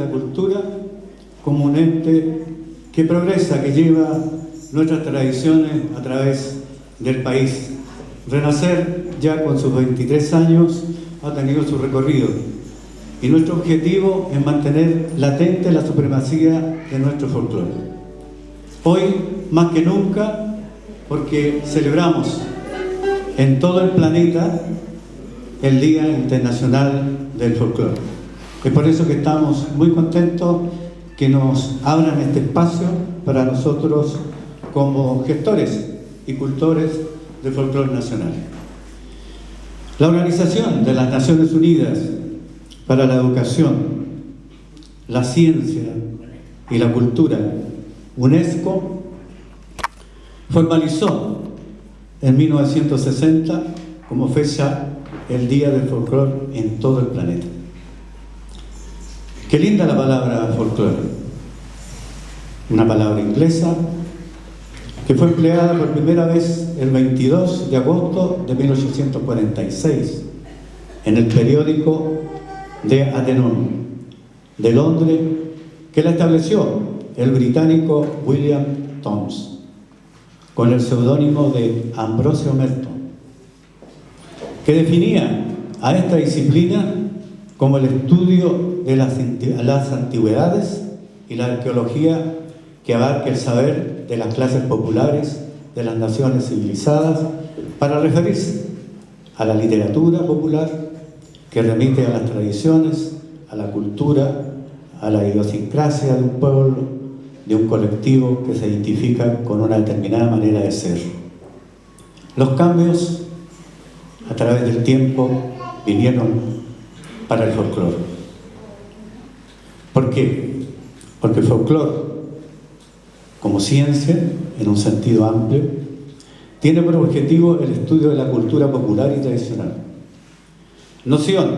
la cultura como un ente que progresa, que lleva nuestras tradiciones a través del país. Renacer, ya con sus 23 años, ha tenido su recorrido. Y nuestro objetivo es mantener latente la supremacía de nuestro folclore. Hoy, más que nunca, porque celebramos en todo el planeta el Día Internacional del Folclore. Es por eso que estamos muy contentos que nos abran este espacio para nosotros como gestores y cultores del folclore nacional. La Organización de las Naciones Unidas para la Educación, la Ciencia y la Cultura, UNESCO, formalizó en 1960 como fecha el Día del Folclore en todo el planeta. Qué linda la palabra folclore, una palabra inglesa que fue empleada por primera vez el 22 de agosto de 1846 en el periódico The Athenaeum de Londres, que la estableció el británico William Thoms con el seudónimo de Ambrosio Merton, que definía a esta disciplina como el estudio de las antigüedades y la arqueología que abarca el saber de las clases populares de las naciones civilizadas para referirse a la literatura popular que remite a las tradiciones, a la cultura, a la idiosincrasia de un pueblo, de un colectivo que se identifica con una determinada manera de ser. Los cambios a través del tiempo vinieron para el folclore. ¿Por qué? Porque el folclore, como ciencia, en un sentido amplio, tiene por objetivo el estudio de la cultura popular y tradicional. Noción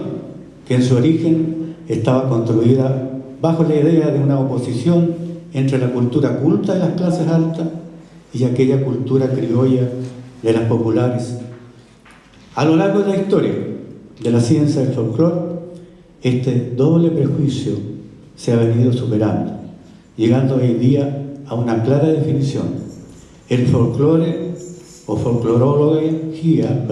que en su origen estaba construida bajo la idea de una oposición entre la cultura culta de las clases altas y aquella cultura criolla de las populares. A lo largo de la historia de la ciencia del folclore, este doble prejuicio se ha venido superando, llegando hoy día a una clara definición. El folclore o folclorología,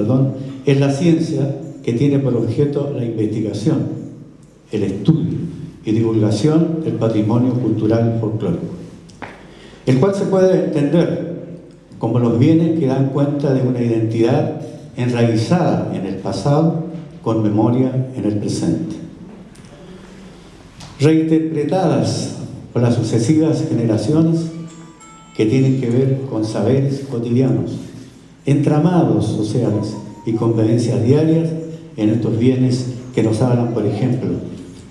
es la ciencia que tiene por objeto la investigación, el estudio y divulgación del patrimonio cultural folclórico, el cual se puede entender como los bienes que dan cuenta de una identidad enraizada en el pasado con memoria en el presente, reinterpretadas por las sucesivas generaciones que tienen que ver con saberes cotidianos, entramados sociales y convivencias diarias en estos bienes que nos hablan, por ejemplo,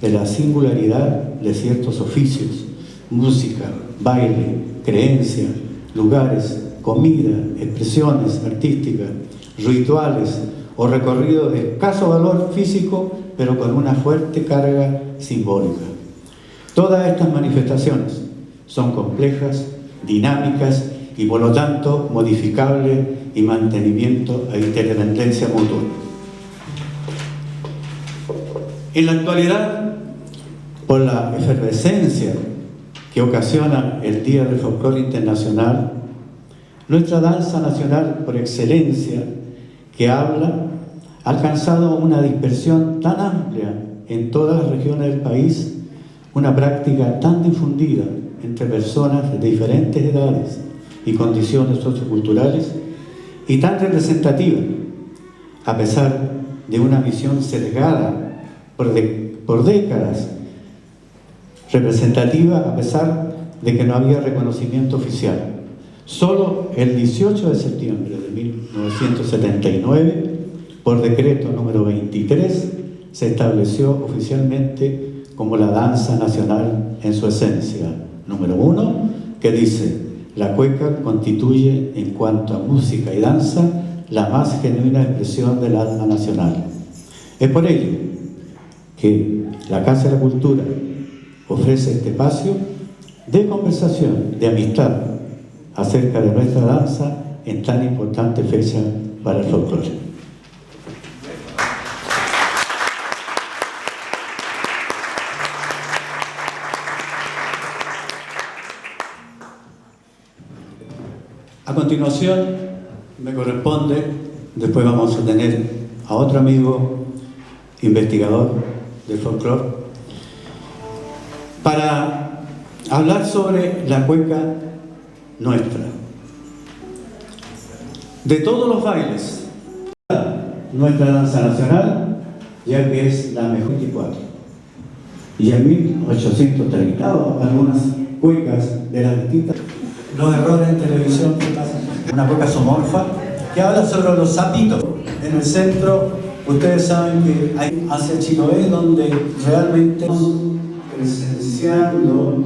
de la singularidad de ciertos oficios, música, baile, creencia, lugares, comida, expresiones artísticas, rituales o recorridos de escaso valor físico, pero con una fuerte carga simbólica. Todas estas manifestaciones son complejas, dinámicas y por lo tanto modificables y mantenimiento a interdependencia mutua. En la actualidad, por la efervescencia que ocasiona el Día del Folclore Internacional, nuestra danza nacional por excelencia que habla ha alcanzado una dispersión tan amplia en todas las regiones del país, una práctica tan difundida entre personas de diferentes edades y condiciones socioculturales y tan representativa, a pesar de una visión sesgada por décadas, representativa a pesar de que no había reconocimiento oficial. Solo el 18 de septiembre de 1979, por decreto número 23, se estableció oficialmente como la danza nacional en su esencia. Número 1, que dice: la cueca constituye, en cuanto a música y danza, la más genuina expresión del alma nacional. Es por ello que la Casa de la Cultura ofrece este espacio de conversación, de amistad, acerca de nuestra danza en tan importante fecha para el folclore. A continuación, me corresponde, después vamos a tener a otro amigo investigador del folclore, para hablar sobre la cueca nuestra. De todos los bailes, nuestra danza nacional, ya que es la mejor 24. Y en 1830, algunas cuecas de las distintas. Los errores en televisión que pasan. Una cueca somorfa que habla sobre los sapitos. En el centro, ustedes saben que hay hacia Chiloé, donde realmente estamos presenciando.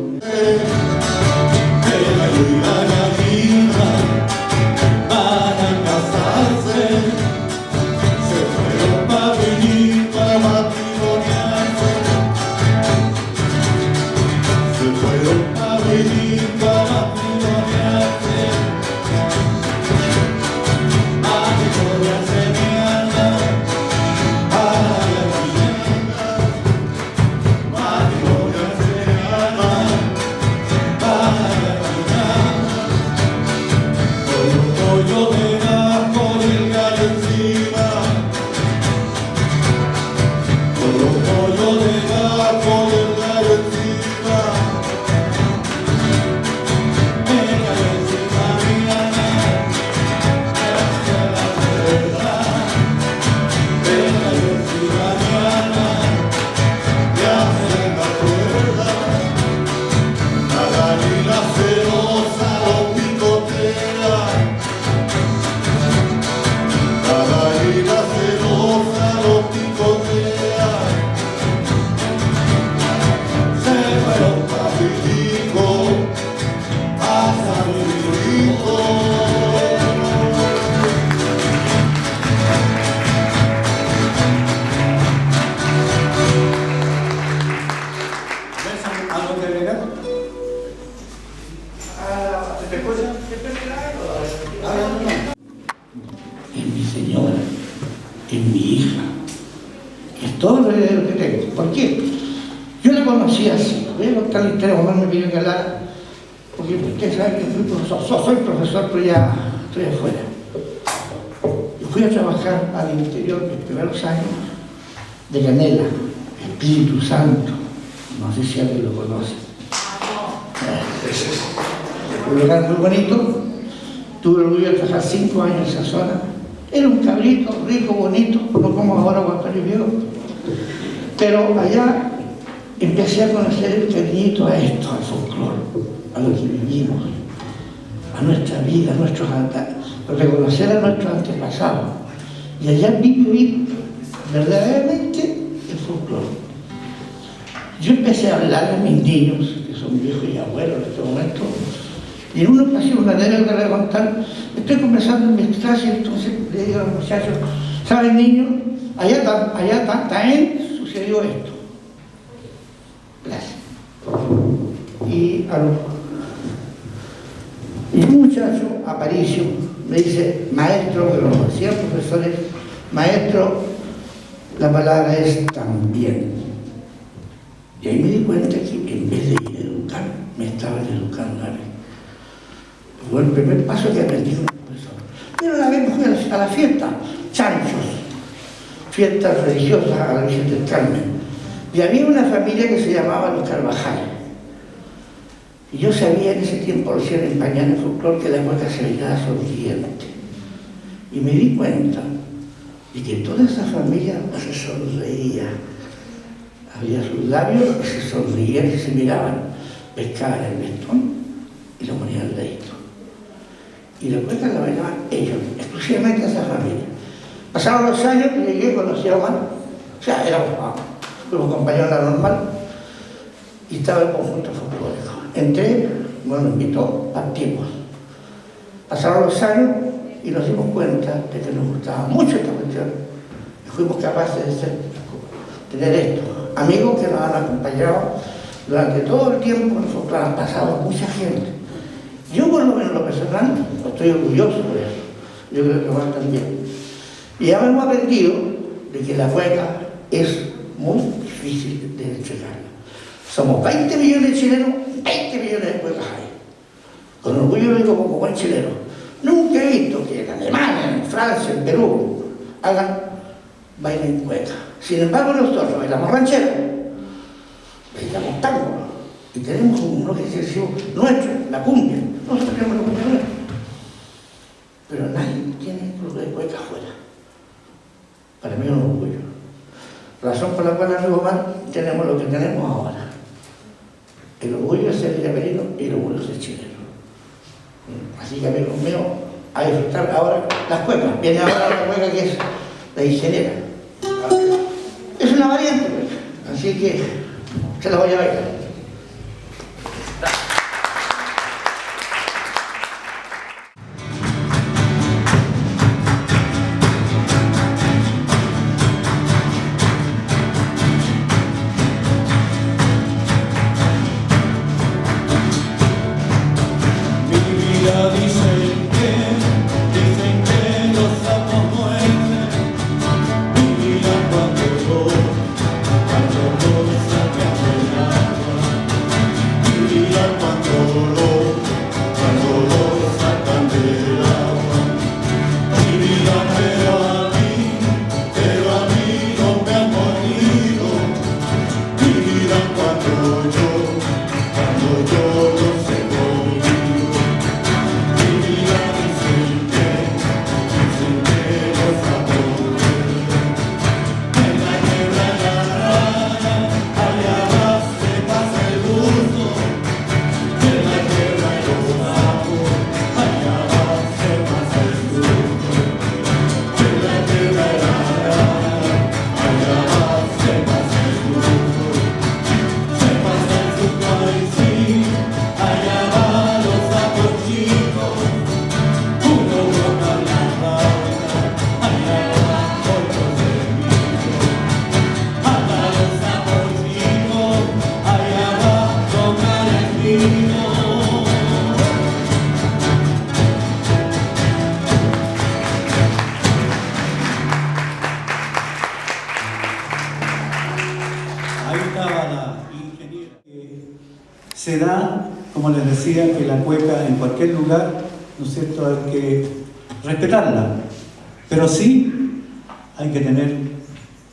Es mi señora, es mi hija, es todo lo que tengo. ¿Por qué? Yo la conocí así. Voy a contar la historia, mamá me pidió que hablara, porque usted sabe que fui profesor, soy profesor, pero ya estoy afuera. Y fui a trabajar al interior mis primeros años de Canela, Espíritu Santo, no sé si alguien lo conoce. Un lugar muy bonito, tuve el orgullo de trabajar 5 años en esa zona. Era un cabrito rico, bonito, no como ahora Guapari viejo. Pero allá empecé a conocer el cariñito a esto, al folclore, a lo que vivimos, a nuestra vida, a reconocer a nuestros antepasados. Y allá viví verdaderamente el folclore. Yo empecé a hablar a mis niños, que son viejos y abuelos en este momento, y en una ocasión, una anécdota que voy a contar, estoy conversando en mis clases, entonces le digo a los muchachos, ¿saben, niños? Allá también sucedió esto. Gracias. Y un muchacho, Aparicio, me dice, maestro, que lo decían profesores, maestro, la palabra es también. Y ahí me di cuenta que en vez de ir a educar, me estaban educando a mí. Fue el primer paso que aprendí con el profesor. Pero una vez me fui a la fiesta, chanchos, fiestas religiosas a la Virgen del Carmen. Y había una familia que se llamaba Los Carvajal. Y yo sabía en ese tiempo, lo hacían en pañales folclore, que la cueca se veía sonriente. Y me di cuenta de que toda esa familia se sonreía. Había sus labios que se sonreían y se miraban. Pescaban el mentón y lo ponían al ladito. Y la cueca la bailaban ellos, exclusivamente esa familia. Pasaron los años, llegué, conocí a Juan, o sea, éramos como compañeros de la normal, y estaba el conjunto folclórico. Entré, bueno, me invitó, partimos. Pasaron los años y nos dimos cuenta de que nos gustaba mucho esta cuestión, y fuimos capaces de tener esto. Amigos que nos han acompañado durante todo el tiempo en el folclore, han pasado mucha gente. Yo, por lo menos, lo personal, estoy orgulloso de eso. Yo creo que Juan también. Y ya hemos aprendido de que la cueca es muy difícil de entregarla. Somos 20 millones de chilenos, 20 millones de cuecas hay. Con orgullo lo digo como buen chileno. Nunca he visto que en Alemania, en Francia, en Perú, hagan baile en cueca. Sin embargo, nosotros bailamos ranchero, bailamos tango, y tenemos uno que es el nuestro, la cumbia. Nosotros tenemos la cumbia nuestra. Pero nadie tiene club de cueca afuera. Para mí es un orgullo. Razón por la cual en Riobamba tenemos lo que tenemos ahora. El orgullo de ser villamerino y el orgullo de ser chileno. Así que, amigos míos, a disfrutar ahora las cuecas. Viene ahora la cueca que es la ingeniera. Es una variante, pues. Así que se la voy a bailar. Se da, como les decía, que la cueca en cualquier lugar, ¿no es cierto?, hay que respetarla, pero sí hay que tener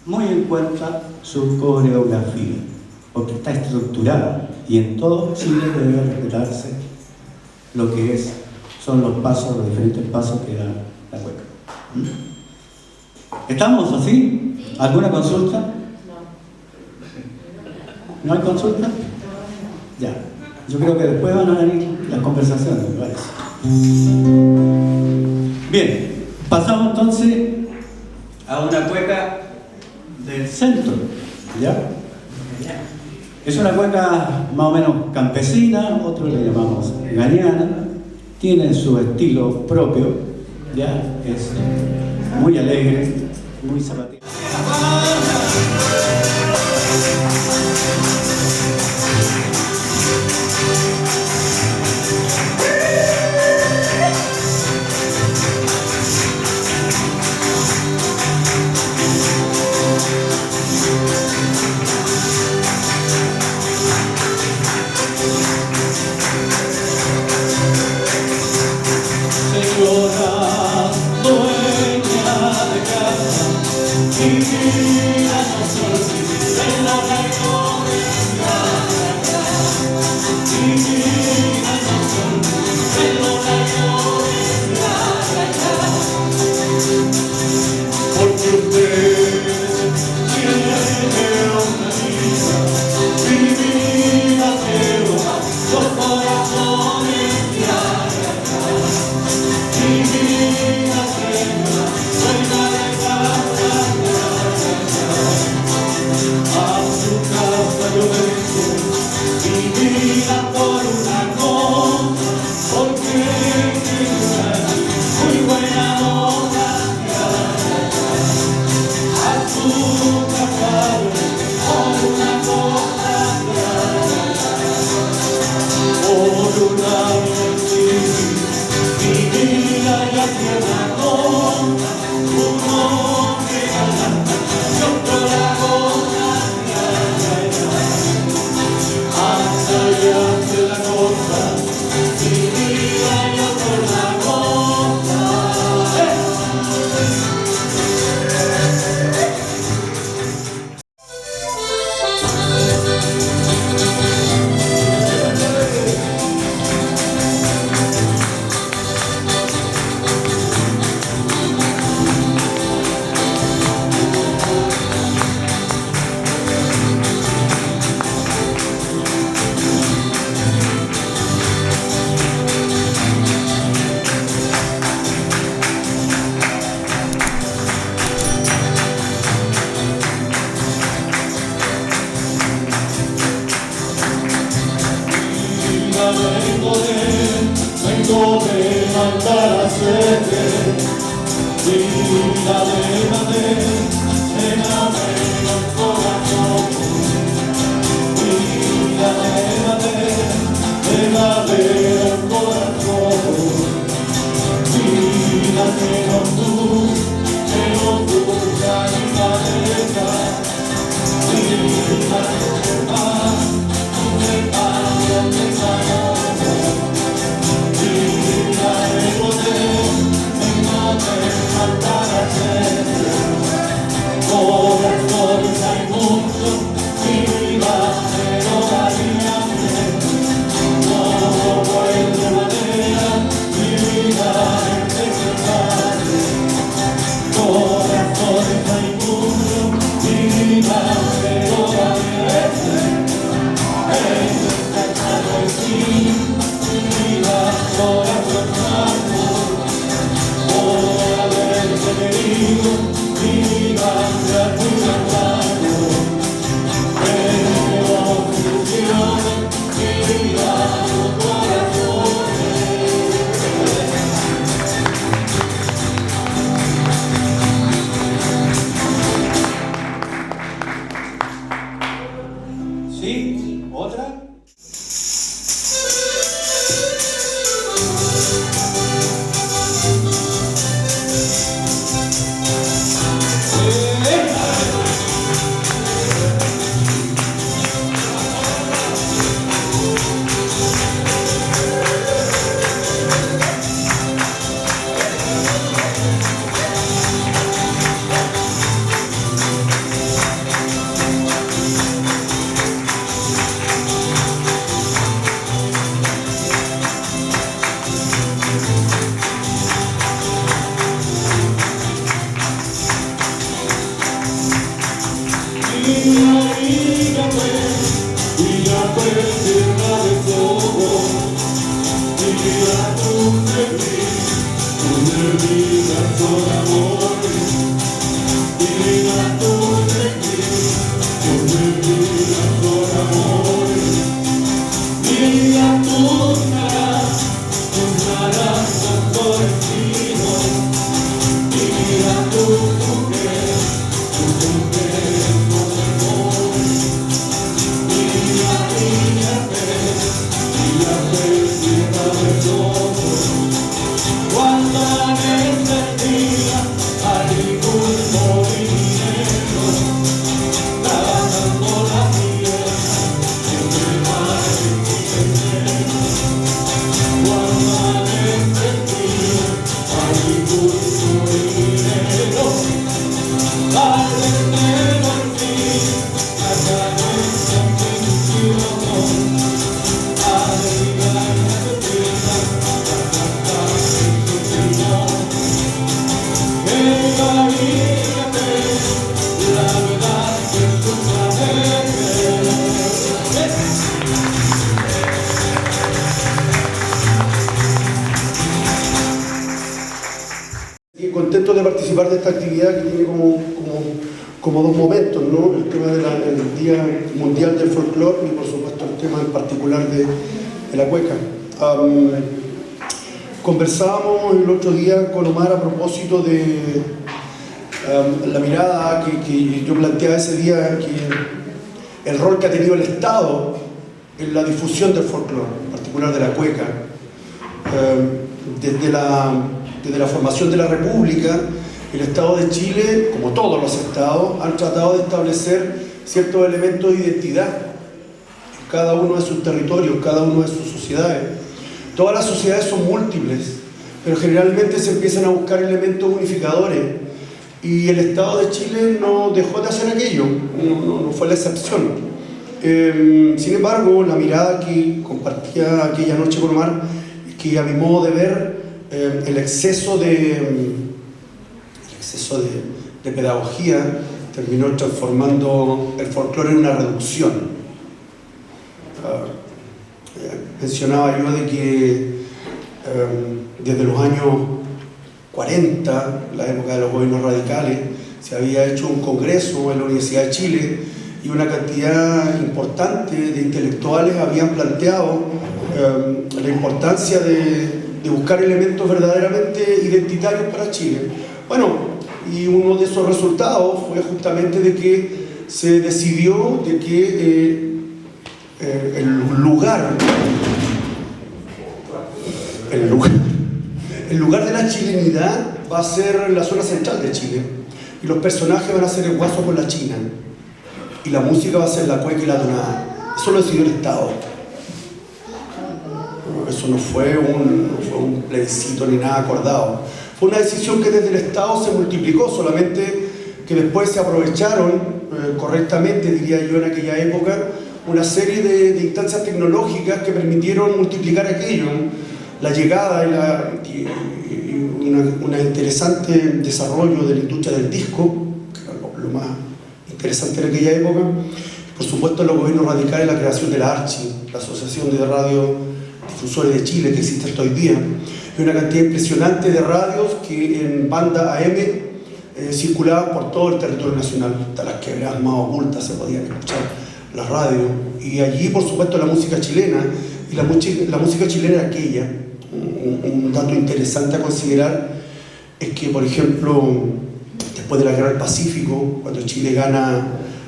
muy en cuenta su coreografía, porque está estructurada y en todo Chile debe respetarse lo que son los pasos, los diferentes pasos que da la cueca. ¿Estamos así? ¿Alguna consulta? ¿No hay consulta? Ya, yo creo que después van a venir las conversaciones, me parece. Bien, pasamos entonces a una cueca del centro, ¿ya? Es una cueca más o menos campesina, otros le llamamos ganiana, tiene su estilo propio, ¿ya? Es muy alegre, muy zapatera. Señora dueña de casa, vengo de matar a sede, vida de el corazón, vida de el corazón, vida que no busca ni cabeza, vida que más, un palo de calor. Corazones hay mucho, mi vida pero variante, no vuelve manera, mi vida es corazones hay mucho, mi vida pero variante, es descansado en ti, mi vida corazón blanco, por haberte querido. Mi vida de algún año, pero ilusiones, mi vida, los corazones. ¿Sí? ¿Otra? Contento de participar de esta actividad que tiene como dos momentos, ¿no? El tema del Día Mundial del Folclore y por supuesto el tema en particular de la cueca. Conversábamos el otro día con Omar a propósito de la mirada que yo planteaba ese día, que el rol que ha tenido el Estado en la difusión del folclore, en particular de la cueca. Desde la formación de la República, el Estado de Chile, como todos los estados, han tratado de establecer ciertos elementos de identidad en cada uno de sus territorios, cada uno de sus sociedades. Todas las sociedades son múltiples, pero generalmente se empiezan a buscar elementos unificadores, y el Estado de Chile no dejó de hacer aquello, no fue la excepción. Sin embargo, la mirada que compartía aquella noche con Omar, que a mi modo de ver, el exceso de pedagogía terminó transformando el folclore en una reducción. Mencionaba yo de que desde los años 40, la época de los gobiernos radicales, se había hecho un congreso en la Universidad de Chile y una cantidad importante de intelectuales habían planteado la importancia de buscar elementos verdaderamente identitarios para Chile. Bueno, y uno de esos resultados fue justamente de que se decidió de que el lugar de la chilenidad va a ser la zona central de Chile, y los personajes van a ser el guaso con la china, y la música va a ser la cueca y la tonada. Eso lo decidió el Estado. Eso no fue un plebiscito ni nada acordado. Fue una decisión que desde el Estado se multiplicó, solamente que después se aprovecharon correctamente, diría yo, en aquella época, una serie de instancias tecnológicas que permitieron multiplicar aquello. La llegada y un interesante desarrollo de la industria del disco, que era lo más interesante en aquella época. Por supuesto, los gobiernos radicales, la creación de la ARCHI, la Asociación de Radiodifusores de Chile, que existe hasta hoy día, y una cantidad impresionante de radios que en banda AM circulaban por todo el territorio nacional. Hasta las quebradas más ocultas se podían escuchar las radios. Y allí, por supuesto, la música chilena, y la música chilena era aquella. Un dato interesante a considerar es que, por ejemplo, después de la Guerra del Pacífico, cuando Chile gana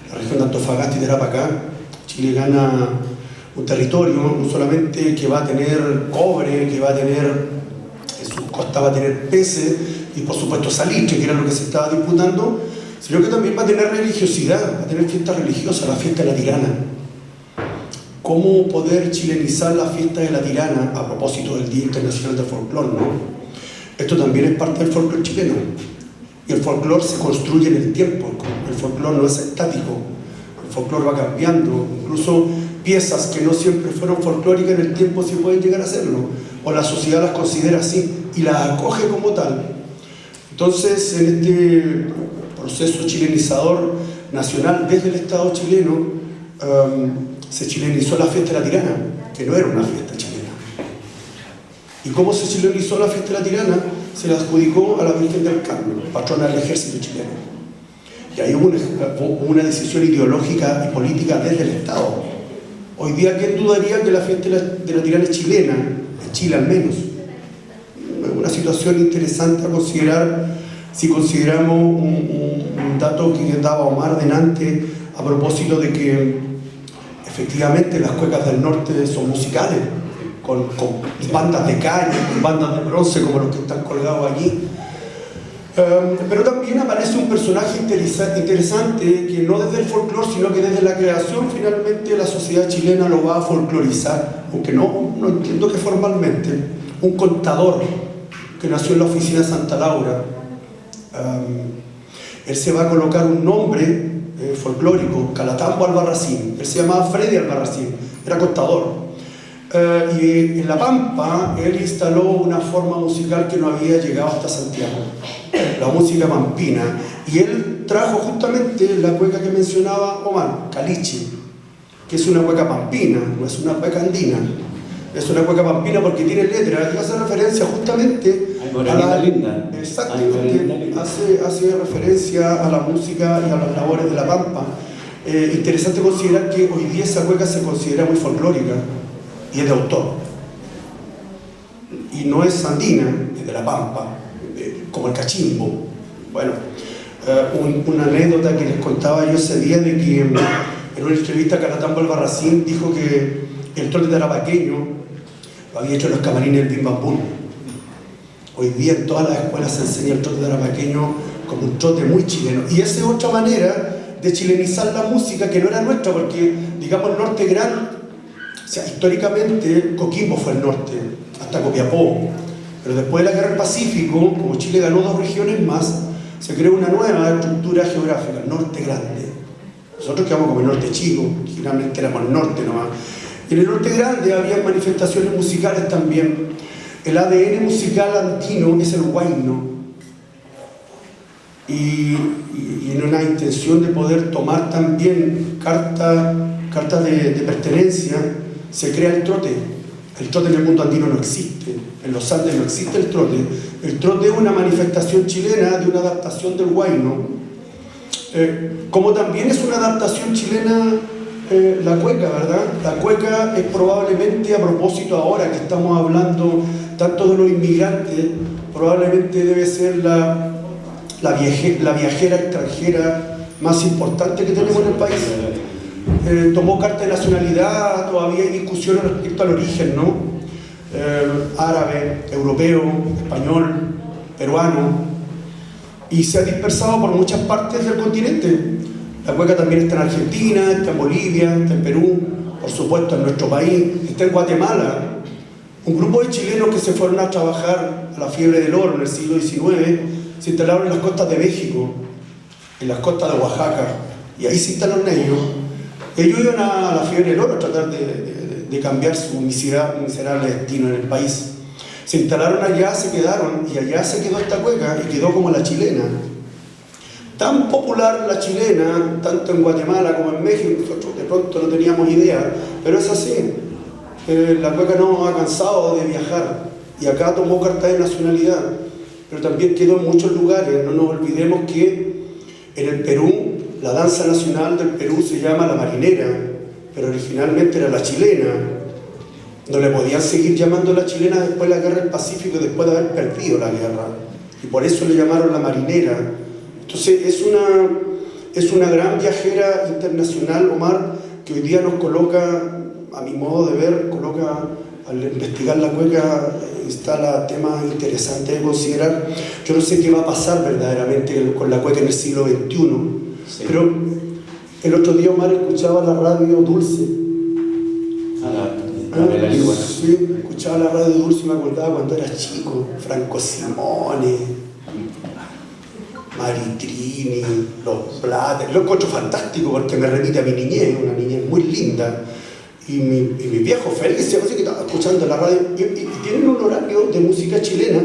la región de Antofagasta y Tarapacá, Chile gana un territorio no solamente que va a tener cobre, que va a tener, en sus costas va a tener peces y por supuesto salitre, que era lo que se estaba disputando, sino que también va a tener religiosidad, va a tener fiestas religiosas, la fiesta de la Tirana. ¿Cómo poder chilenizar la fiesta de la Tirana a propósito del Día Internacional del Folclore, ¿no? Esto también es parte del folclore chileno. Y el folclore se construye en el tiempo. El folclore no es estático. El folclore va cambiando. Incluso piezas que no siempre fueron folclóricas en el tiempo sí pueden llegar a serlo. O la sociedad las considera así y las acoge como tal. Entonces, en este proceso chilenizador nacional desde el Estado chileno, se chilenizó la fiesta de la Tirana, que no era una fiesta chilena. ¿Y cómo se chilenizó la fiesta de la Tirana? Se la adjudicó a la Virgen del Carmen, patrona del ejército chileno. Y ahí hubo una decisión ideológica y política desde el Estado. Hoy día, ¿quién dudaría que la fiesta de la Tirana es chilena? En Chile al menos. Una situación interesante a considerar si consideramos un dato que daba Omar delante a propósito de que efectivamente las cuecas del norte son musicales, con bandas de caña, con bandas de bronce como los que están colgados allí. Pero también aparece un personaje interesante que no desde el folclore, sino que desde la creación finalmente la sociedad chilena lo va a folclorizar, aunque no entiendo que formalmente. Un contador que nació en la oficina de Santa Laura. Él se va a colocar un nombre folclórico, Calatambo Albarracín. Él se llamaba Freddy Albarracín, era contador. Y en La Pampa él instaló una forma musical que no había llegado hasta Santiago, la música pampina, y él trajo justamente la cueca que mencionaba Omar, Caliche, que es una cueca pampina, no es una cueca andina, es una cueca pampina porque tiene letra y hace referencia justamente a la linda. Exactamente, hace referencia a la música y a las labores de La Pampa. Interesante considerar que hoy día esa cueca se considera muy folclórica y es de autor, y no es andina, es de La Pampa, como el cachimbo. Bueno, una anécdota que les contaba yo ese día de que en una entrevista Calatambo Albarracín dijo que el trote tarapaqueño lo había hecho en los camarines del Bim Bam Bum. Hoy día en todas las escuelas se enseña el trote tarapaqueño como un trote muy chileno, y esa es otra manera de chilenizar la música que no era nuestra, porque digamos el norte grande, o sea, históricamente Coquimbo fue el norte, hasta Copiapó, pero después de la Guerra del Pacífico, como Chile ganó 2 regiones más, se creó una nueva estructura geográfica, el norte grande. Nosotros quedamos como el norte chico, generalmente éramos el norte nomás. Y en el norte grande había manifestaciones musicales también. El ADN musical andino es el huayno. Y en una intención de poder tomar también cartas de pertenencia, se crea el trote. El trote en el mundo andino no existe, en los Andes no existe el trote. El trote es una manifestación chilena de una adaptación del huayno, como también es una adaptación chilena la cueca, ¿verdad? La cueca es probablemente, a propósito ahora que estamos hablando tanto de los inmigrantes, probablemente debe ser la viajera extranjera más importante que tenemos en el país. Tomó carta de nacionalidad, todavía hay discusiones respecto al origen, ¿no? Árabe, europeo, español, peruano, y se ha dispersado por muchas partes del continente. La cueca también está en Argentina, está en Bolivia, está en Perú, por supuesto en nuestro país, está en Guatemala. Un grupo de chilenos que se fueron a trabajar a la fiebre del oro en el siglo XIX se instalaron en las costas de México, en las costas de Oaxaca, y ahí se instalaron ellos. Ellos iban a la fiebre del oro a tratar de cambiar su miserable destino en el país. Se instalaron allá, se quedaron, y allá se quedó esta cueca y quedó como la chilena. Tan popular la chilena, tanto en Guatemala como en México, nosotros de pronto no teníamos idea, pero es así. La cueca no ha cansado de viajar y acá tomó carta de nacionalidad, pero también quedó en muchos lugares. No nos olvidemos que en el Perú, la danza nacional del Perú se llama la marinera, pero originalmente era la chilena. No le podían seguir llamando la chilena después de la guerra del Pacífico, después de haber perdido la guerra, y por eso le llamaron la marinera. Entonces es una gran viajera internacional, Omar, que hoy día nos coloca, a mi modo de ver, al investigar la cueca, instala temas interesantes de considerar. Yo no sé qué va a pasar verdaderamente con la cueca en el siglo XXI, sí. Pero el otro día, Omar, escuchaba la radio Dulce. La Ligua. Sí, escuchaba la radio Dulce y me acordaba cuando era chico, Franco Simone, Maritrini, Los Plates. Lo encuentro fantástico porque me remite a mi niñez, una niñez muy linda. Y mi viejo feliz, se parece que estaba escuchando la radio. Y tienen un horario de música chilena.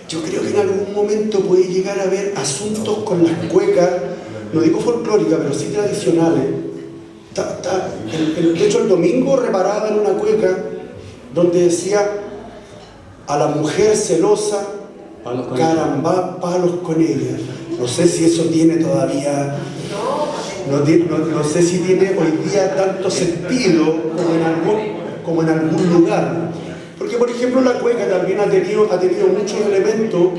Yo creo que en algún momento puede llegar a haber asuntos con las cuecas, no digo folclóricas, pero sí tradicionales. De hecho, el domingo reparaba en una cueca donde decía: a la mujer celosa, caramba, palos con ella. No sé si eso tiene todavía, no sé si tiene hoy día tanto sentido como en algún lugar. Porque, por ejemplo, la cueca también ha tenido muchos elementos,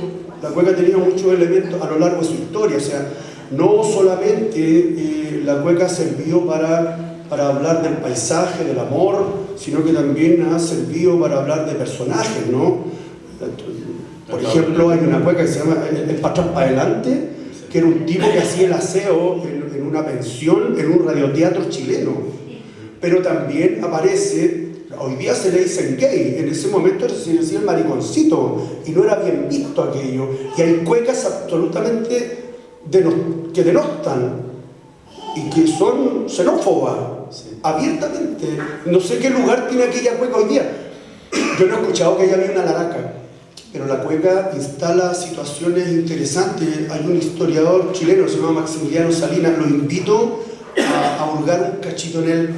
la cueca ha tenido muchos elementos a lo largo de su historia. O sea, no solamente la cueca sirvió para hablar del paisaje, del amor, sino que también ha servido para hablar de personajes, ¿no? Por ejemplo, hay una cueca que se llama El Patrón para Adelante, que era un tipo que hacía el aseo en una pensión, en un radioteatro chileno. Pero también aparece, hoy día se le dicen gay, en ese momento se decía el mariconcito, y no era bien visto aquello. Y hay cuecas absolutamente que denostan y que son xenófobas, sí, abiertamente. No sé qué lugar tiene aquella cueca hoy día. Yo no he escuchado que haya habido una laraca, pero la cueca instala situaciones interesantes. Hay un historiador chileno, se llama Maximiliano Salinas, lo invito a hurgar un cachito en él.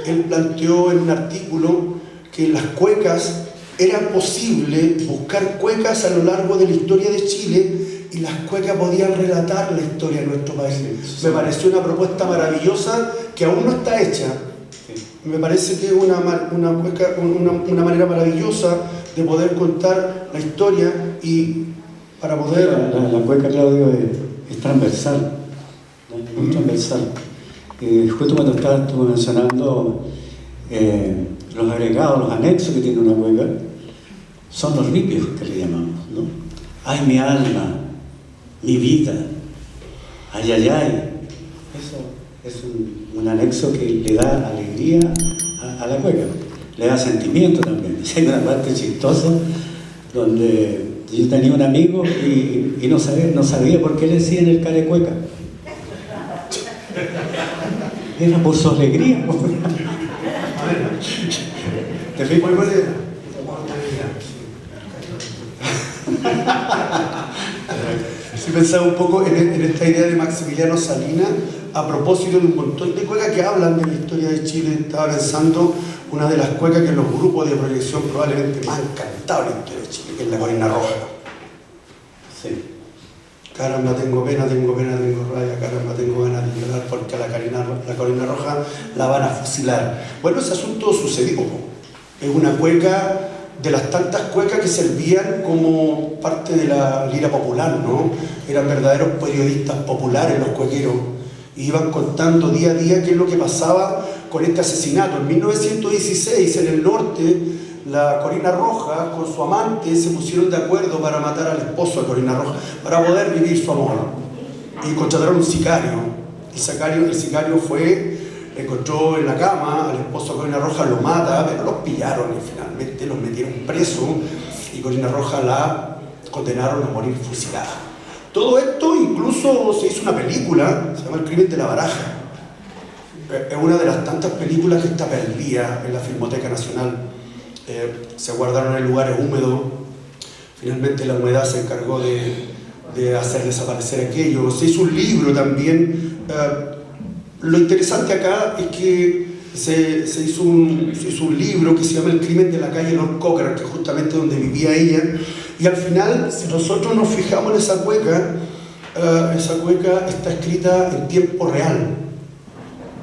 Él planteó en un artículo que las cuecas era posible buscar cuecas a lo largo de la historia de Chile, y las cuecas podían relatar la historia de nuestro país. Me pareció una propuesta maravillosa que aún no está hecha. Me parece que es una manera maravillosa de poder contar la historia y para poder... La cueca, Claudio, es transversal, muy transversal. Justo cuando estabas tú mencionando los agregados, los anexos que tiene una cueca, son los ripios que le llamamos, ¿no? Ay, mi alma, mi vida, ay, ay, ay. Eso es un anexo que le da alegría a la cueca, le da sentimiento también. Hay una parte chistosa donde yo tenía un amigo y no sabía por qué le decían el carecueca. Era por su alegría. ¿Te fijas? Sí, pensaba un poco en esta idea de Maximiliano Salinas a propósito de un montón de cuecas que hablan de la historia de Chile. Estaba pensando una de las cuecas que en los grupos de proyección probablemente más han cantado en la historia de Chile, que es la Corina Roja. Sí. Caramba, tengo pena, tengo rabia, caramba, tengo ganas de llorar porque a la Corina Roja la van a fusilar. Bueno, ese asunto sucedió. Es una cueca de las tantas cuecas que servían como parte de la lira popular, ¿no? Eran verdaderos periodistas populares los cuequeros. Iban contando día a día qué es lo que pasaba con este asesinato. En 1916, en el norte, la Corina Roja con su amante se pusieron de acuerdo para matar al esposo de Corina Roja, para poder vivir su amor. Y contrataron un sicario. El sicario fue, encontró en la cama al esposo de Corina Roja, lo mata, pero los pillaron y finalmente los metieron presos y Corina Roja la condenaron a morir fusilada. Todo esto incluso se hizo una película, se llama El crimen de la baraja. Es una de las tantas películas que está perdida en la Filmoteca Nacional. Se guardaron en lugares húmedos. Finalmente la humedad se encargó de hacer desaparecer aquello. Se hizo un libro también. Lo interesante acá es que se hizo un libro que se llama El crimen de la calle Lord Cochrane, que es justamente donde vivía ella. Y al final, si nosotros nos fijamos en esa cueca está escrita en tiempo real.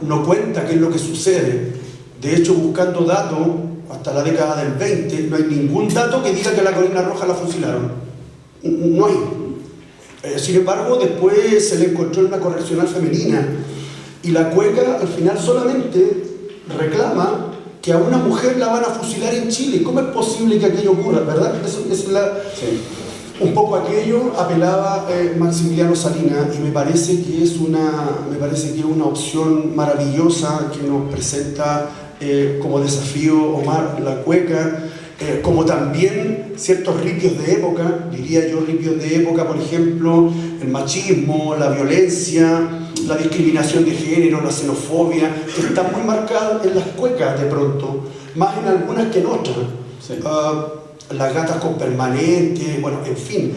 No cuenta qué es lo que sucede. De hecho, buscando datos, hasta la década del 20, no hay ningún dato que diga que la Corina Roja la fusilaron. No hay. Sin embargo, después se le encontró en una correccional femenina. Y la cueca, al final, solamente reclama que a una mujer la van a fusilar en Chile. ¿Cómo es posible que aquello ocurra, verdad? Sí. Un poco aquello apelaba Maximiliano Salinas, y me parece que es una opción maravillosa que nos presenta como desafío Omar la cueca, como también ciertos ripios de época, diría yo ripios de época, por ejemplo, el machismo, la violencia, la discriminación de género, la xenofobia, que está muy marcada en las cuecas de pronto, más en algunas que en otras. Sí. Las gatas con permanente, bueno, en fin,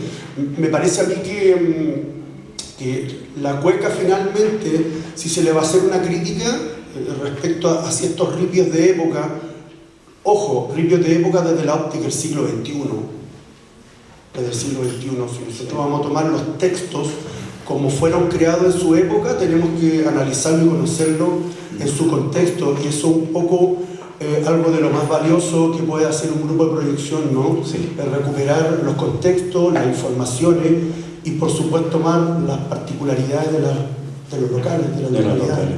me parece a mí que la cueca finalmente, si se le va a hacer una crítica respecto a ciertos ripios de época, ojo, ripios de época desde la óptica del siglo XXI, desde el siglo XXI, si nosotros vamos a tomar los textos como fueron creados en su época, tenemos que analizarlo y conocerlo en su contexto, y eso un poco algo de lo más valioso que puede hacer un grupo de proyección, ¿no? Sí. Recuperar los contextos, las informaciones y por supuesto tomar las particularidades de los locales, de las localidades.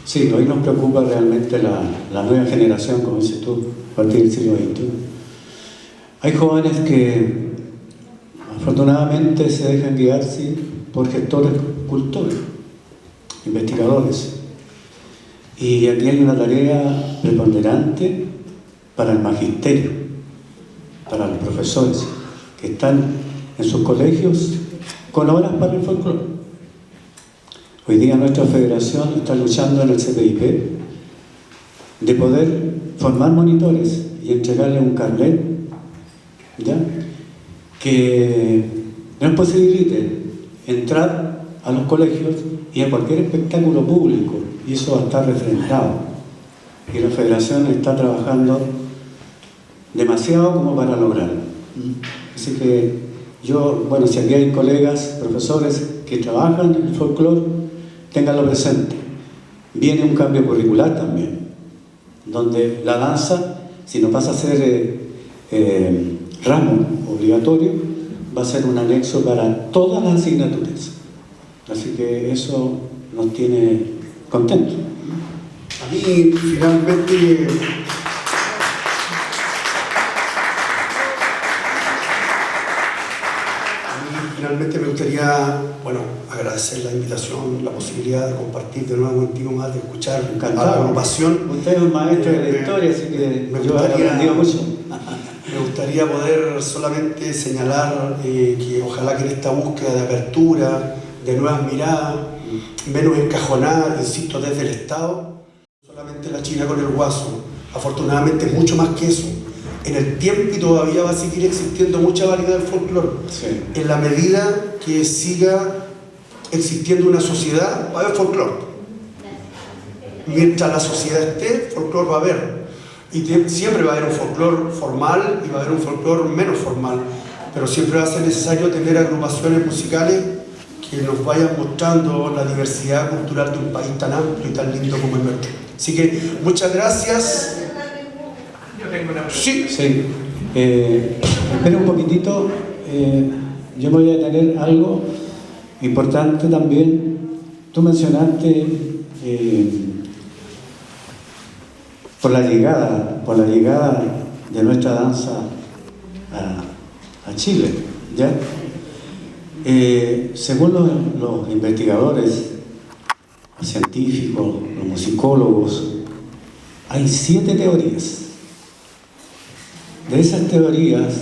Sí, hoy nos preocupa realmente la nueva generación, como dices tú, a partir del siglo XXI. Hay jóvenes que afortunadamente se dejan guiar, sí, por gestores cultores, investigadores. Y aquí hay una tarea preponderante para el magisterio, para los profesores, que están en sus colegios con horas para el folclore. Hoy día nuestra federación está luchando en el CPIP de poder formar monitores y entregarle un carnet, ¿ya?, que nos posibilite entrar a los colegios y a cualquier espectáculo público, y eso va a estar refrendado. Y la federación está trabajando demasiado como para lograrlo. Así que yo, bueno, si aquí hay colegas, profesores que trabajan en el folclore, ténganlo presente. Viene un cambio curricular también, donde la danza, si no pasa a ser ramo obligatorio, va a ser un anexo para todas las asignaturas. Así que eso nos tiene contentos. A mí finalmente me gustaría, bueno, agradecer la invitación, la posibilidad de compartir de nuevo contigo más, de escuchar a la agrupación. Usted es un maestro de la historia, así que yo he aprendido mucho. Me gustaría poder solamente señalar que ojalá que en esta búsqueda de apertura, de nuevas miradas, menos encajonadas, insisto, desde el Estado, solamente la China con el guaso, afortunadamente mucho más que eso. En el tiempo y todavía va a seguir existiendo mucha variedad del folclore. Sí. En la medida que siga existiendo una sociedad, va a haber folclore. Mientras la sociedad esté, folclore va a haber. Y siempre va a haber un folclore formal y va a haber un folclore menos formal. Pero siempre va a ser necesario tener agrupaciones musicales que nos vayan mostrando la diversidad cultural de un país tan amplio y tan lindo como el nuestro. Así que muchas gracias. Yo tengo una pregunta. Sí. Sí. Espera un poquitito. Yo me voy a detener algo importante también. Tú mencionaste por la llegada de nuestra danza a Chile, ¿ya? Según los investigadores, los científicos, los musicólogos, hay 7 teorías. De esas teorías,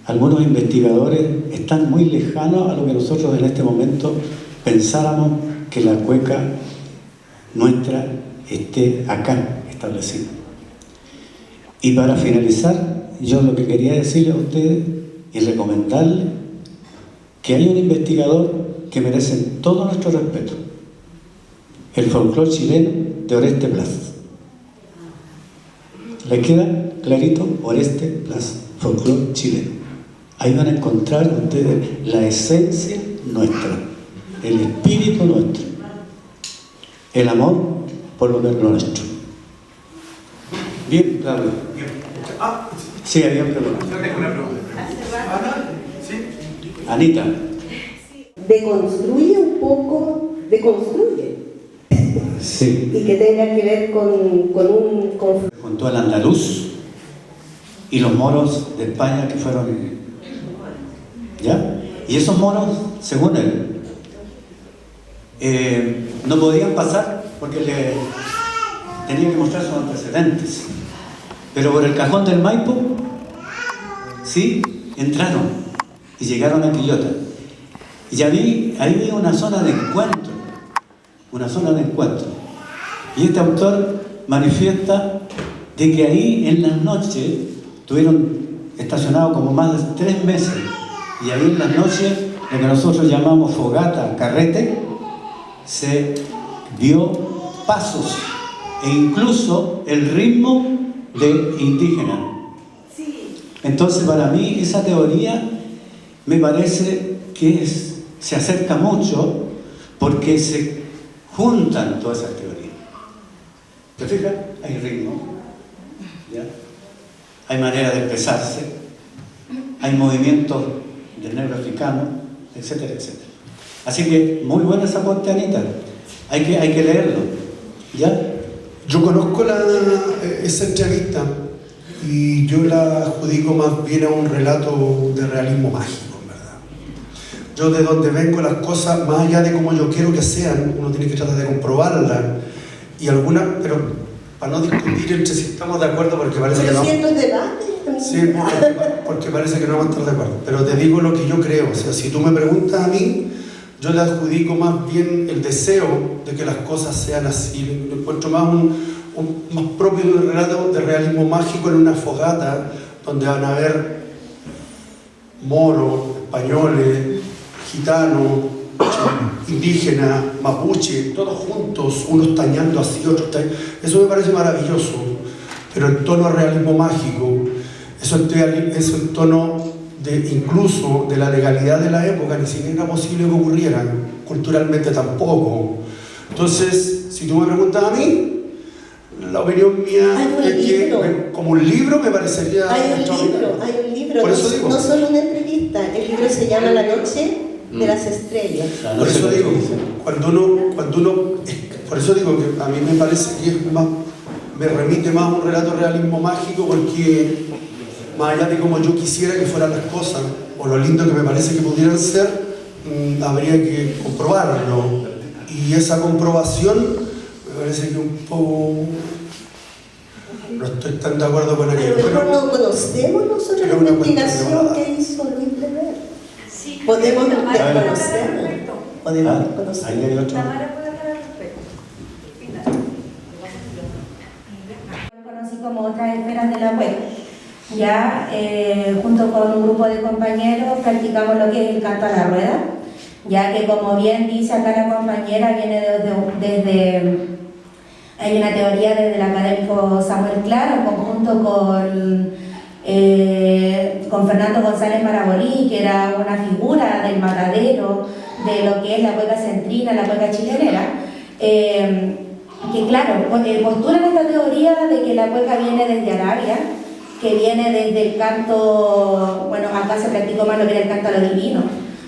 algunos investigadores están muy lejanos a lo que nosotros en este momento pensáramos que la cueca nuestra esté acá establecida. Y para finalizar, yo lo que quería decirle a ustedes y recomendarles que hay un investigador que merece todo nuestro respeto, el folclore chileno de Oreste Blas. ¿Le queda clarito? Oreste Blas, folclore chileno. Ahí van a encontrar ustedes la esencia nuestra, el espíritu nuestro, el amor por lo nuestro. Bien, Claudio. Bien. Ah, Sí, había preguntas. yo tengo una pregunta. Ana, ¿sí? Anita. Deconstruye un poco, deconstruye, Sí. y que tenga que ver con un conflicto. Junto al andaluz y los moros de España que fueron, ¿ya? Y esos moros, según él, no podían pasar porque le tenían que mostrar sus antecedentes, pero por el cajón del Maipo sí entraron y llegaron a Quillota, y ahí vi una zona de encuentro, y este autor manifiesta de que ahí en las noches estuvieron estacionados como más de 3 meses, y ahí en las noches, lo que nosotros llamamos fogata, carrete, se vio pasos e incluso el ritmo de indígena. Entonces, para mí esa teoría me parece que se acerca mucho porque se juntan todas esas teorías. ¿Te fijas? Hay ritmo, ¿ya? Hay manera de expresarse, hay movimientos del negro africano, etcétera, etcétera. Así que muy buena esa aporte, Anita. Hay que leerlo, ¿ya? Yo conozco esa entrevista y yo la adjudico más bien a un relato de realismo mágico, en verdad. Yo de donde vengo las cosas, más allá de como yo quiero que sean, uno tiene que tratar de comprobarlas y algunas, pero para no discutir entre si estamos de acuerdo, porque parece que no. Siento el debate. Sí, porque parece que no vamos a estar de acuerdo. Pero te digo lo que yo creo. O sea, si tú me preguntas a mí, yo le adjudico más bien el deseo de que las cosas sean así. Lo encuentro más más propio de un relato de realismo mágico en una fogata donde van a haber moros, españoles, gitanos, indígenas, mapuche, todos juntos, unos tañando así, otros tañando. Eso me parece maravilloso, pero en tono de realismo mágico, eso en tono incluso de la legalidad de la época, ni siquiera era posible que ocurrieran, culturalmente tampoco. Entonces, si tú me preguntas a mí, la opinión mía es que como un libro me parecería Hay un libro, Por eso digo. no solo una entrevista, el libro se llama La Noche de las Estrellas. Por eso digo, cuando uno, por eso digo que a mí me parece que es más, me remite más a un relato de realismo mágico, porque más allá de como yo quisiera que fueran las cosas, o lo lindo que me parece que pudieran ser, habría que comprobarlo. Y esa comprobación me parece que un poco no estoy tan de acuerdo con A aquello. lo mejor no conocemos nosotros Pero la una cuestión investigación de que hizo Luis Prever. Sí, Podemos Tamara puede desconocerla. hablar al respecto. Podemos Ahí desconocerla. hay otro. Tamara puede hablar al respecto. Conocí como otras esferas de la web. Ya, junto con un grupo de compañeros, practicamos lo que es el canto a la rueda, ya que, como bien dice acá la compañera, viene desde hay una teoría desde el académico Samuel Claro, en conjunto con Fernando González Marabolí, que era una figura del matadero, de lo que es la cueca centrina, la cueca chilenera, que claro, postulan esta teoría de que la cueca viene desde Arabia, que viene desde el canto, bueno, acá se practicó más lo que era el canto a lo divino,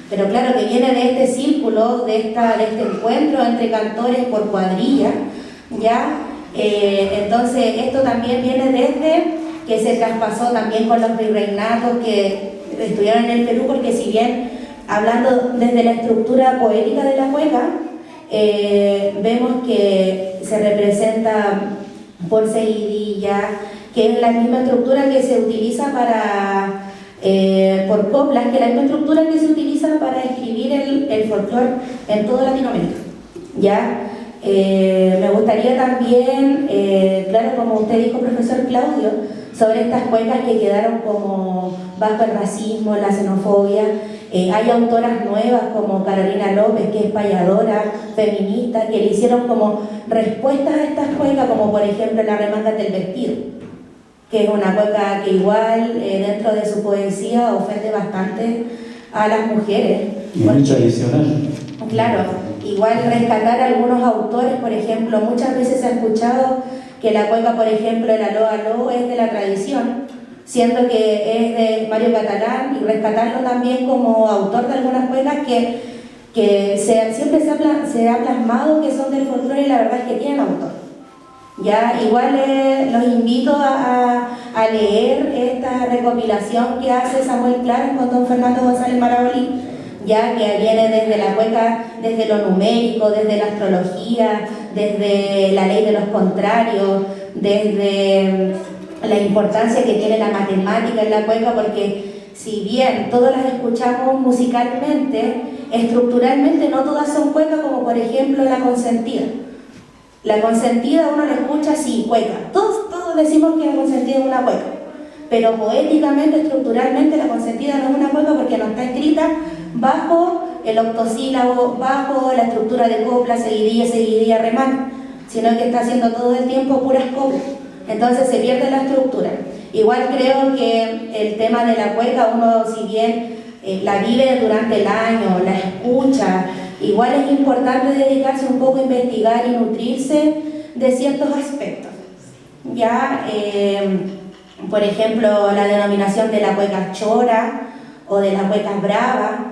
pero claro, que viene de este círculo, de este encuentro entre cantores por cuadrilla, ¿ya? Entonces, esto también viene desde que se traspasó también con los virreinatos que estuvieron en el Perú, porque si bien, hablando desde la estructura poética de la cueca, vemos que se representa por seguidilla, que es la misma estructura que se utiliza para, por coplas, que es la misma estructura que se utiliza para escribir el folclore en toda Latinoamérica, ¿ya? Me gustaría también, claro, como usted dijo, profesor Claudio, sobre estas cuecas que quedaron como bajo el racismo, la xenofobia. Hay autoras nuevas como Carolina López, que es payadora, feminista, que le hicieron como respuestas a estas cuecas, como por ejemplo La remanga del vestido, que es una cueca que igual dentro de su poesía ofende bastante a las mujeres. Y muy tradicional. Claro, igual rescatar a algunos autores, por ejemplo, muchas veces se ha escuchado que la cueca, por ejemplo, el aló aló es de la tradición, siendo que es de Mario Catalán, y rescatarlo también como autor de algunas cuecas que siempre se ha plasmado que son del folclore y la verdad es que tienen autor. Ya, igual los invito a leer esta recopilación que hace Samuel Clark con don Fernando González Marabolí, ya que viene desde la cueca, desde lo numérico, desde la astrología, desde la ley de los contrarios, desde la importancia que tiene la matemática en la cueca, porque si bien todas las escuchamos musicalmente, estructuralmente no todas son cuecas, como por ejemplo La Consentida. La Consentida uno la escucha así, cueca. Todos decimos que La Consentida es una cueca, pero poéticamente, estructuralmente, La Consentida no es una cueca porque no está escrita bajo el octosílabo, bajo la estructura de copla, seguidilla, remate, sino que está haciendo todo el tiempo puras coplas. Entonces se pierde la estructura. Igual creo que el tema de la cueca, uno si bien la vive durante el año, la escucha, igual es importante dedicarse un poco a investigar y nutrirse de ciertos aspectos. Ya, por ejemplo, la denominación de la cueca chora o de la cueca brava,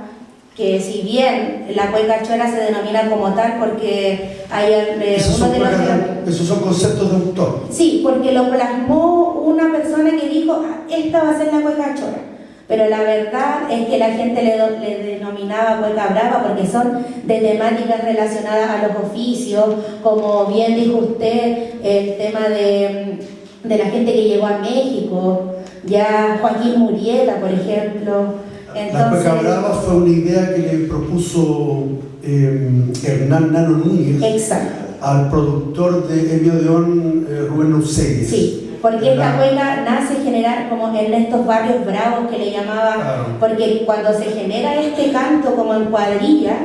que si bien la cueca chora se denomina como tal porque hay esos son conceptos de autor. Sí, porque lo plasmó una persona que dijo, esta va a ser la cueca chora. Pero la verdad es que la gente le denominaba cueca brava porque son de temáticas relacionadas a los oficios, como bien dijo usted, el tema de la gente que llegó a México, ya Joaquín Murieta, por ejemplo. Entonces, la cueca brava fue una idea que le propuso Hernán Nano Núñez, exacto, al productor de Emio Deón, Rubén Neuseguis. Sí, porque esta cueca nace generar como en estos barrios bravos que le llamaban, claro. Porque cuando se genera este canto como en cuadrilla,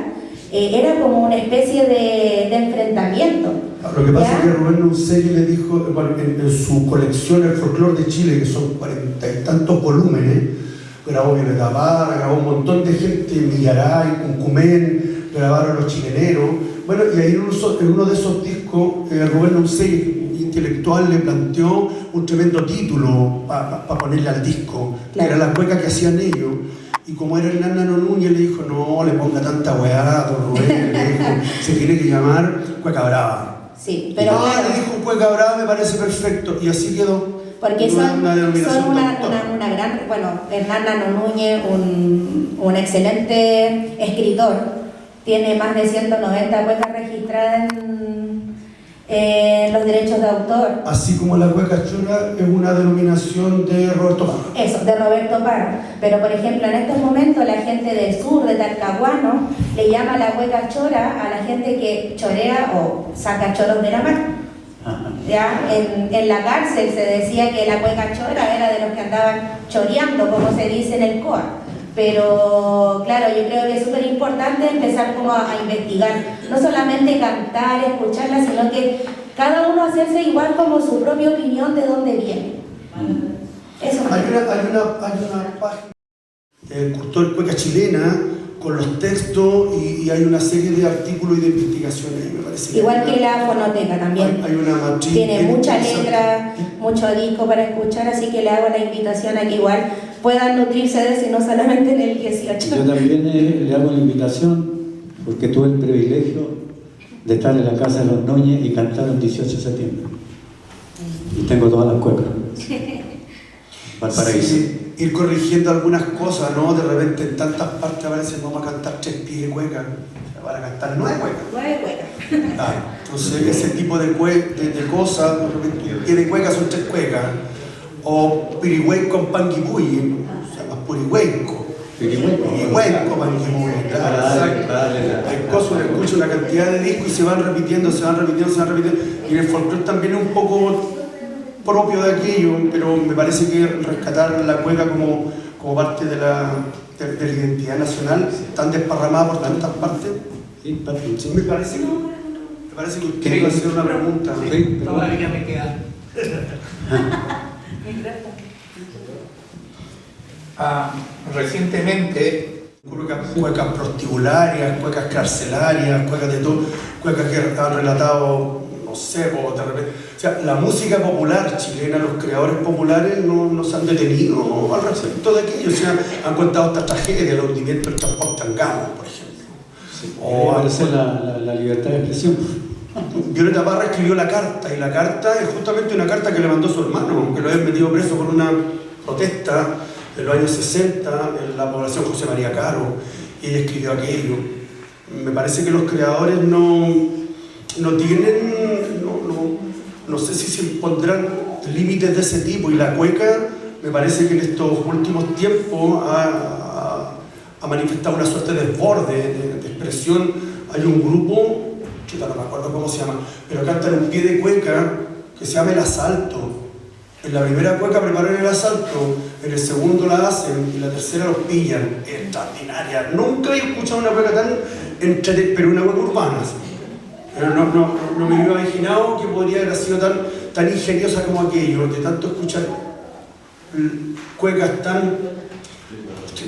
era como una especie de enfrentamiento. Lo que pasa es que Rubén Neuseguis le dijo, bueno, en su colección El Folclore de Chile, que son 40 y tantos volúmenes, grabó Violeta Parra, grabó un montón de gente, Millaray, Cuncumén, grabaron los chileneros. Bueno, y ahí en uno de esos discos, Rubén Neuseguis, intelectual, le planteó un tremendo título para ponerle al disco, claro, que era la cueca que hacían ellos. Y como era Hernán Nano Núñez, le dijo, no le ponga tanta weá, don Rubén, le dijo, se tiene que llamar Cueca Brava. Sí, pero le dijo Cueca Brava, me parece perfecto, y así quedó. Porque son una gran, bueno, Hernán Nano Núñez, un excelente escritor, tiene más de 190 cuecas registradas en los derechos de autor. Así como la cueca chora es una denominación de Roberto Parra. Eso, de Roberto Parra. Pero por ejemplo, en estos momentos la gente del sur, de Talcahuano, le llama la cueca chora a la gente que chorea o saca choros de la mano. Ya, en la cárcel se decía que la cueca chora era de los que andaban choreando, como se dice en el COA. Pero claro, yo creo que es súper importante empezar como a investigar, no solamente cantar, escucharla, sino que cada uno hacerse igual como su propia opinión de dónde viene. Eso hay una página, Cultor Cueca Chilena, con los textos y hay una serie de artículos y de investigaciones. Me parece Igual que la fonoteca también. hay una matriz Tiene bien mucha interesante. letra, mucho disco para escuchar, así que le hago la invitación a que igual puedan nutrirse de eso y no solamente en el 18. Yo también le hago la invitación porque tuve el privilegio de estar en la casa de los Núñez y cantar el 18 de septiembre. Y tengo todas las cuecas. Valparaíso. Sí, ir corrigiendo algunas cosas, ¿no? De repente en tantas partes a veces vamos a cantar 3 pies de cueca, van a cantar 9 cuecas. 9 cuecas. Entonces ese tipo de cosas, de repente tiene cuecas, son 3 cuecas. O pirigüey con panguipuy, se llama purigüenco. Purigüenco, panguipuy. Hay cosas, uno escucha una cantidad de discos y se van repitiendo. Y en el folclore también es un poco propio de aquello, pero me parece que rescatar la cueca como parte de la identidad nacional, tan desparramada por tantas partes. Sí, Me parece que usted iba a hacer una pregunta. Sí, pero- Todavía me queda. Recientemente, Cuecas prostibularias, cuecas carcelarias, cuecas de todo, cuecas que han relatado, no sé, de repente. O sea, la música popular chilena, los creadores populares no se han detenido al respecto de aquello. O sea, han contado esta tragedia, el hundimiento del transporte Angamos, por ejemplo. Sí, o aparece la libertad de expresión. Violeta Parra escribió la carta, y la carta es justamente una carta que le mandó su hermano, que lo habían metido preso por una protesta en los años 60 en la población José María Caro, y ella escribió aquello. Me parece que los creadores no tienen, no sé si se impondrán límites de ese tipo, y la cueca me parece que en estos últimos tiempos ha manifestado una suerte de desborde, de expresión. Hay un grupo, no me acuerdo cómo se llama, pero cantan un pie de cueca que se llama El Asalto. En la primera cueca preparan el asalto, en el segundo la hacen y la tercera los pillan. Extraordinaria. Nunca he escuchado una cueca tan pero una cueca urbana. ¿Sí? Pero no me hubiera imaginado que podría haber sido tan ingeniosa como aquello, de tanto escuchar cuecas tan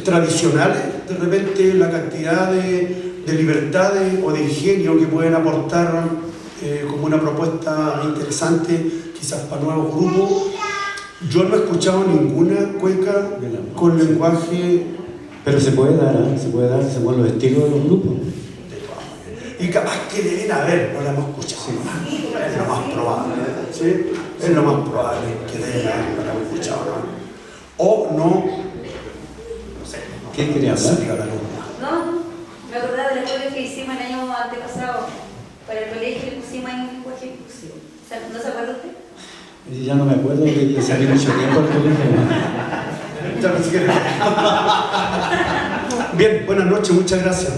tradicionales, de repente la cantidad de libertades o de ingenio que pueden aportar como una propuesta interesante, quizás para nuevos grupos. Yo no he escuchado ninguna cueca con lenguaje. Pero se puede dar según los estilos de los grupos. Y capaz que deben haber, no la hemos escuchado. Sí. Es lo más probable. ¿Sí? Es lo más probable que deben haber, no la hemos escuchado. ¿No? O no sé. ¿Quién quería hablar? Salió a la luz. No, me acordaba de la cosa que hicimos el año antepasado. Para el colegio le pusimos ahí un lenguaje inclusivo. ¿No se acuerda usted? Y ya no me acuerdo que ya salí mucho tiempo al colegio. Ya no sé qué. Bien, buenas noches, muchas gracias.